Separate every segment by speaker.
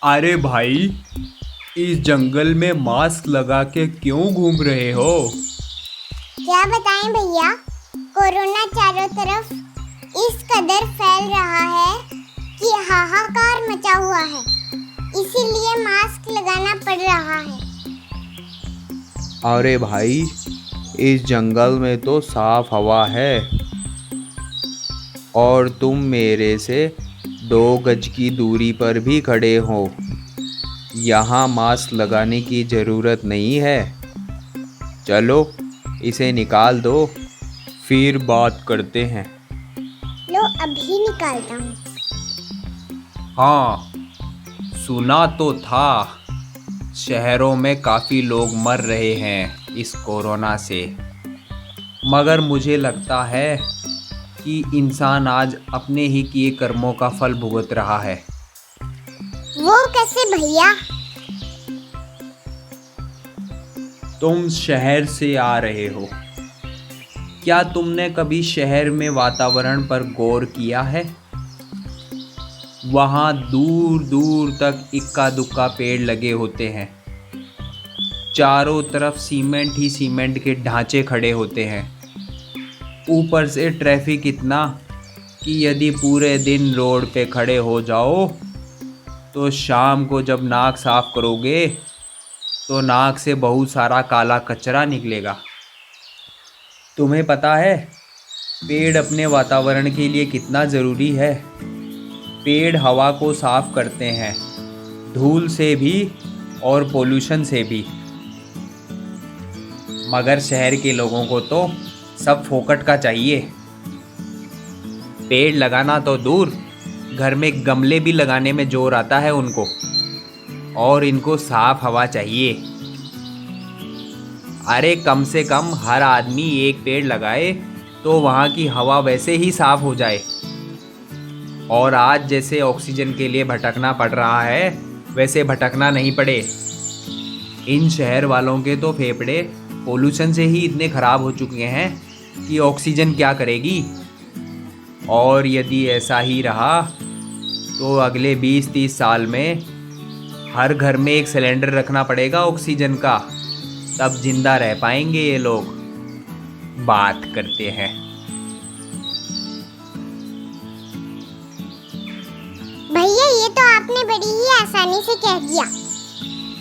Speaker 1: अरे भाई, इस जंगल में मास्क लगा के क्यों घूम रहे हो?
Speaker 2: क्या बताएं भैया। कोरोना चारों तरफ इस कदर फैल रहा है कि हाहाकार मचा हुआ है। इसीलिए मास्क लगाना पड़ रहा है।
Speaker 3: अरे भाई, इस जंगल में तो साफ हवा है और तुम मेरे से 2 गज की दूरी पर भी खड़े हो। यहाँ मास्क लगाने की ज़रूरत नहीं है। चलो, इसे निकाल दो, फिर बात करते हैं।
Speaker 2: लो अभी निकालता हूँ।
Speaker 1: हाँ, सुना तो था शहरों में काफ़ी लोग मर रहे हैं इस कोरोना से। मगर मुझे लगता है कि इंसान आज अपने ही किए कर्मों का फल भुगत रहा है।
Speaker 2: वो कैसे भैया?
Speaker 1: तुम शहर से आ रहे हो। क्या तुमने कभी शहर में वातावरण पर गौर किया है? वहाँ दूर दूर तक इक्का दुक्का पेड़ लगे होते हैं। चारों तरफ सीमेंट ही सीमेंट के ढांचे खड़े होते हैं। ऊपर से ट्रैफिक इतना कि यदि पूरे दिन रोड पे खड़े हो जाओ तो शाम को जब नाक साफ करोगे तो नाक से बहुत सारा काला कचरा निकलेगा। तुम्हें पता है पेड़ अपने वातावरण के लिए कितना ज़रूरी है? पेड़ हवा को साफ करते हैं, धूल से भी और पोल्यूशन से भी। मगर शहर के लोगों को तो सब फोकट का चाहिए। पेड़ लगाना तो दूर, घर में गमले भी लगाने में जोर आता है उनको। और इनको साफ हवा चाहिए। अरे कम से कम हर आदमी एक पेड़ लगाए तो वहाँ की हवा वैसे ही साफ हो जाए। और आज जैसे ऑक्सीजन के लिए भटकना पड़ रहा है वैसे भटकना नहीं पड़े। इन शहर वालों के तो फेफड़े पोल्यूशन से ही इतने ख़राब हो चुके हैं कि ऑक्सीजन क्या करेगी। और यदि ऐसा ही रहा तो अगले 20-30 साल में हर घर में एक सिलेंडर रखना पड़ेगा ऑक्सीजन का, तब जिंदा रह पाएंगे ये लोग। बात करते हैं।
Speaker 2: भैया ये तो आपने बड़ी ही आसानी से कह दिया।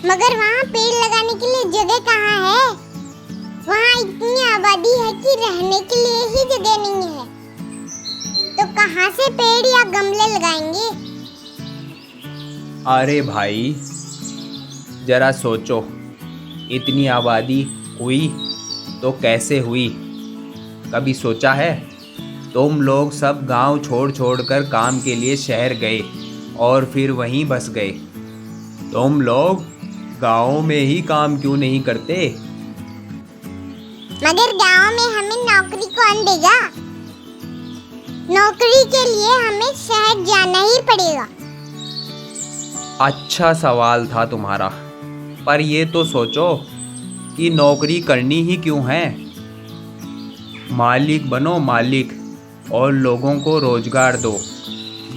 Speaker 2: मगर वहाँ पेड़ लगाने के लिए जगह कहाँ है? वहाँ इतनी आबादी है कि रहने के लिए ही जगह नहीं है। तो कहाँ से पेड़ या गमले लगाएंगे?
Speaker 1: अरे भाई, जरा सोचो, इतनी आबादी हुई तो कैसे हुई? कभी सोचा है? तुम लोग सब गांव छोड़ छोड़ कर काम के लिए शहर गए और फिर वहीं बस गए। तुम लोग गाँव में ही काम क्यों नहीं करते?
Speaker 2: मगर गांव में हमें नौकरी कौन देगा? नौकरी के लिए हमें शहर जाना ही पड़ेगा।
Speaker 1: अच्छा सवाल था तुम्हारा, पर ये तो सोचो कि नौकरी करनी ही क्यों है? मालिक बनो मालिक और लोगों को रोजगार दो।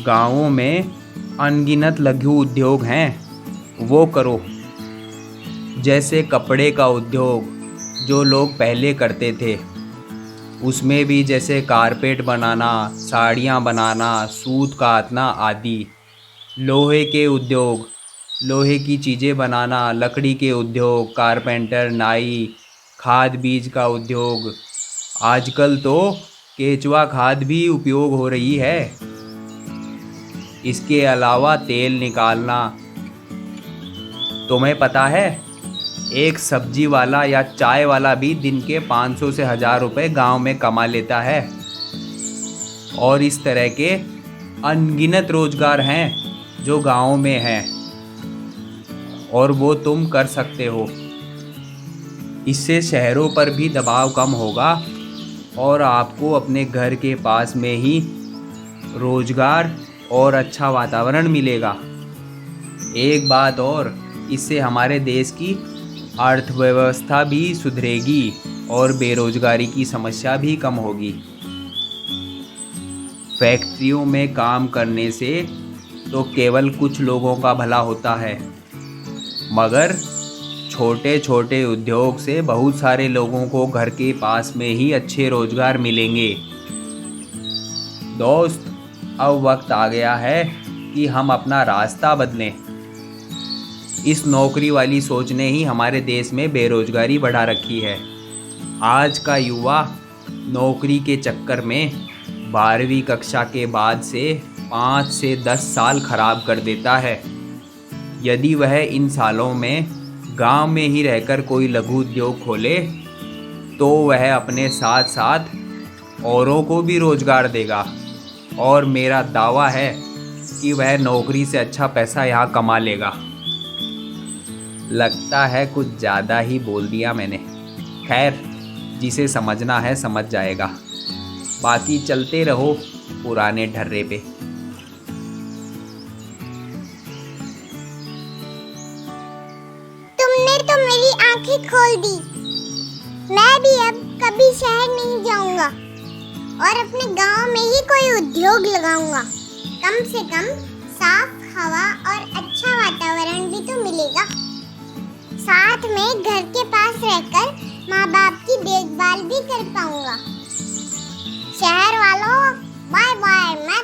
Speaker 1: गांवों में अनगिनत लघु उद्योग हैं, वो करो। जैसे कपड़े का उद्योग जो लोग पहले करते थे, उसमें भी जैसे कारपेट बनाना, साड़ियाँ बनाना, सूत काटना आदि। लोहे के उद्योग, लोहे की चीज़ें बनाना, लकड़ी के उद्योग, कारपेंटर, नाई, खाद बीज का उद्योग। आजकल तो केचुआ खाद भी उपयोग हो रही है। इसके अलावा तेल निकालना। तुम्हें पता है एक सब्जी वाला या चाय वाला भी दिन के 500 से 1000 रुपये गांव में कमा लेता है। और इस तरह के अनगिनत रोजगार हैं जो गाँव में हैं और वो तुम कर सकते हो। इससे शहरों पर भी दबाव कम होगा और आपको अपने घर के पास में ही रोजगार और अच्छा वातावरण मिलेगा। एक बात और, इससे हमारे देश की अर्थव्यवस्था भी सुधरेगी और बेरोजगारी की समस्या भी कम होगी। फैक्ट्रियों में काम करने से तो केवल कुछ लोगों का भला होता है, मगर छोटे छोटे उद्योग से बहुत सारे लोगों को घर के पास में ही अच्छे रोजगार मिलेंगे। दोस्त, अब वक्त आ गया है कि हम अपना रास्ता बदलें। इस नौकरी वाली सोच ने ही हमारे देश में बेरोजगारी बढ़ा रखी है। आज का युवा नौकरी के चक्कर में 12वीं कक्षा के बाद से 5 से 10 साल खराब कर देता है। यदि वह इन सालों में गांव में ही रहकर कोई लघु उद्योग खोले तो वह अपने साथ साथ औरों को भी रोजगार देगा, और मेरा दावा है कि वह नौकरी से अच्छा पैसा यहाँ कमा लेगा। लगता है कुछ ज़्यादा ही बोल दिया मैंने। खैर, जिसे समझना है समझ जाएगा। बाकी चलते रहो पुराने ढर्रे पे।
Speaker 2: तुमने तो मेरी आंखें खोल दी। मैं भी अब कभी शहर नहीं जाऊंगा और अपने गांव में ही कोई उद्योग लगाऊंगा। कम से कम साफ हवा और अच्छा वातावरण भी तो मिलेगा। साथ में घर के पास रहकर माँ बाप की देखभाल भी कर पाऊंगा। शहर वालों, बाय बाय, मैं